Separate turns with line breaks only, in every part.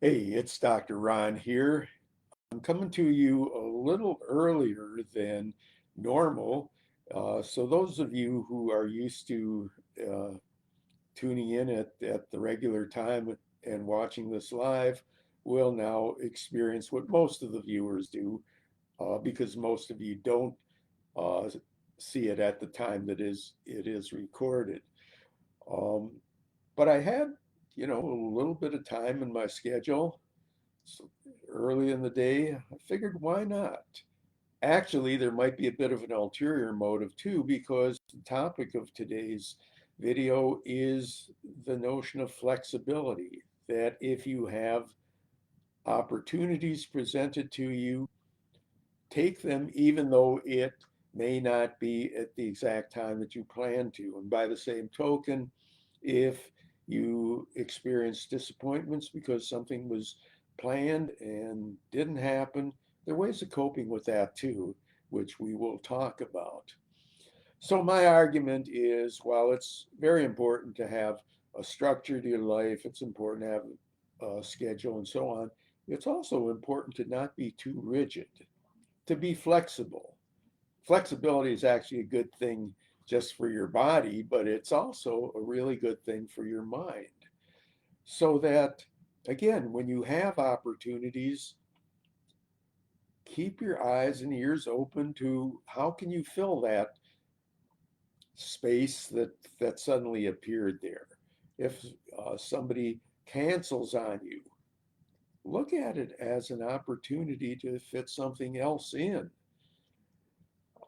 Hey, it's Dr. Ron here. I'm coming to you a little earlier than normal. So those of you who are used to uh, tuning in at the regular time and watching this live will now experience what most of the viewers do, because most of you don't uh, see it at the time that it is recorded. Um, but I had, a little bit of time in my schedule. So early in the day, I figured why not? Actually, there might be a bit of an ulterior motive too, because the topic of today's video is the notion of flexibility. That if you have opportunities presented to you, take them even though it may not be at the exact time that you plan to. And by the same token, if you experience disappointments because something was planned and didn't happen, there are ways of coping with that too, which we will talk about. So, my argument is while it's very important to have a structure to your life, it's important to have a schedule and so on, it's also important to not be too rigid, to be flexible. Flexibility is actually a good thing just for your body, but it's also a really good thing for your mind. So that, again, when you have opportunities, keep your eyes and ears open to how can you fill that space that suddenly appeared there. If somebody cancels on you, look at it as an opportunity to fit something else in.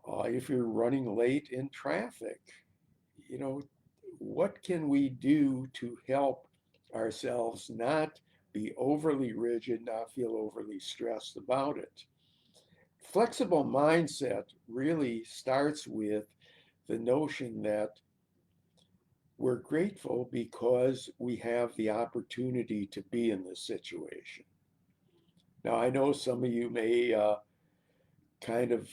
If you're running late in traffic, you know, what can we do to help ourselves not be overly rigid, not feel overly stressed about it? Flexible mindset really starts with the notion that we're grateful because we have the opportunity to be in this situation. Now, I know some of you may kind of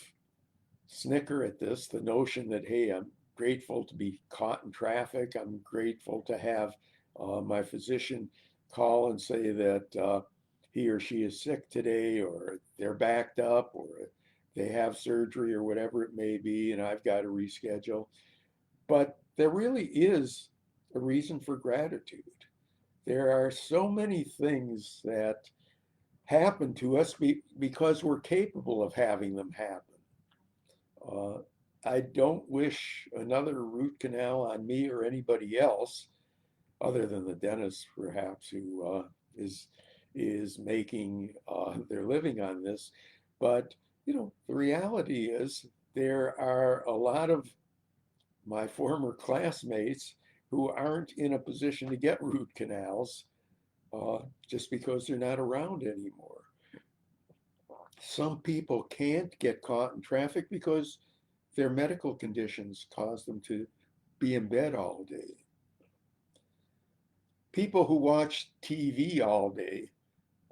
snicker at this, the notion that, hey, I'm grateful to be caught in traffic. I'm grateful to have my physician call and say that he or she is sick today, or they're backed up, or they have surgery, or whatever it may be, and I've got to reschedule. But there really is a reason for gratitude. There are so many things that happen to us because we're capable of having them happen. Uh, I don't wish another root canal on me or anybody else, other than the dentist, perhaps, who is is making their living on this. But the reality is there are a lot of my former classmates who aren't in a position to get root canals just because they're not around anymore. Some people can't get caught in traffic because their medical conditions cause them to be in bed all day. People who watch TV all day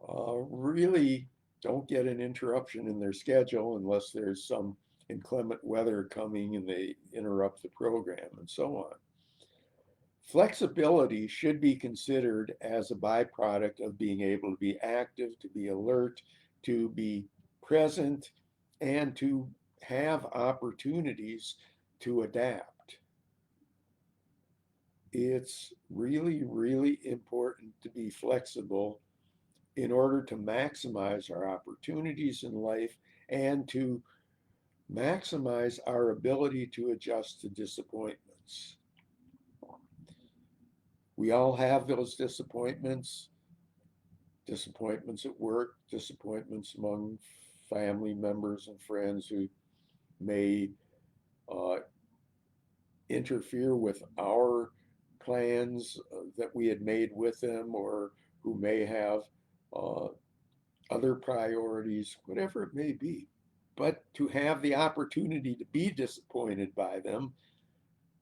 really don't get an interruption in their schedule unless there's some inclement weather coming and they interrupt the program and so on. Flexibility should be considered as a byproduct of being able to be active, to be alert, to be present, and to have opportunities to adapt. It's really, really important to be flexible in order to maximize our opportunities in life and to maximize our ability to adjust to disappointments. We all have those disappointments at work, disappointments among family members and friends who may uh, interfere with our plans that we had made with them, or who may have uh, other priorities, whatever it may be. But to have the opportunity to be disappointed by them,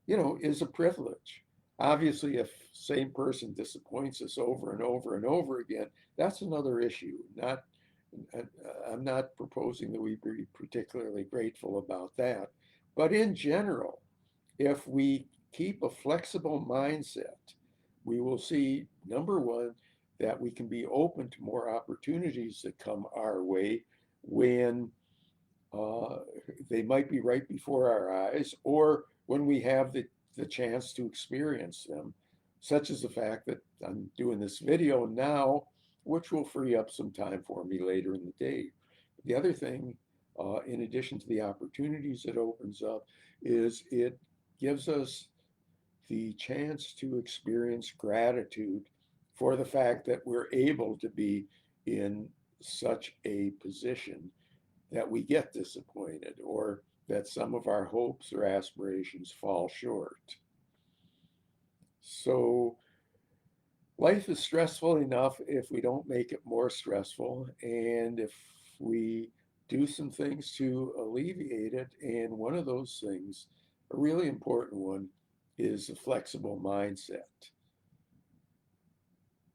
is a privilege. Obviously, if same person disappoints us over and over and over again, that's another issue. Not, I'm not proposing that we be particularly grateful about that. But in general, if we keep a flexible mindset, we will see number one, that we can be open to more opportunities that come our way when uh, they might be right before our eyes, or when we have the chance to experience them, such as the fact that I'm doing this video now, which will free up some time for me later in the day. The other thing, in addition to the opportunities it opens up, is it gives us the chance to experience gratitude for the fact that we're able to be in such a position that we get disappointed or that some of our hopes or aspirations fall short. So life is stressful enough if we don't make it more stressful, and if we do some things to alleviate it. And one of those things, a really important one, is a flexible mindset.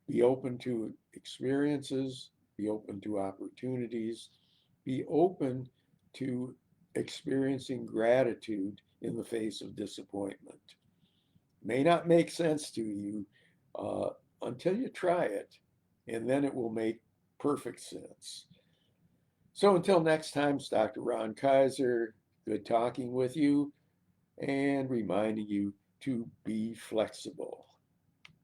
Be open to experiences, be open to opportunities, be open to experiencing gratitude in the face of disappointment. May not make sense to you uh, until you try it, and then it will make perfect sense. So until next time, it's Dr. Ron Kaiser. Good talking with you and reminding you to be flexible.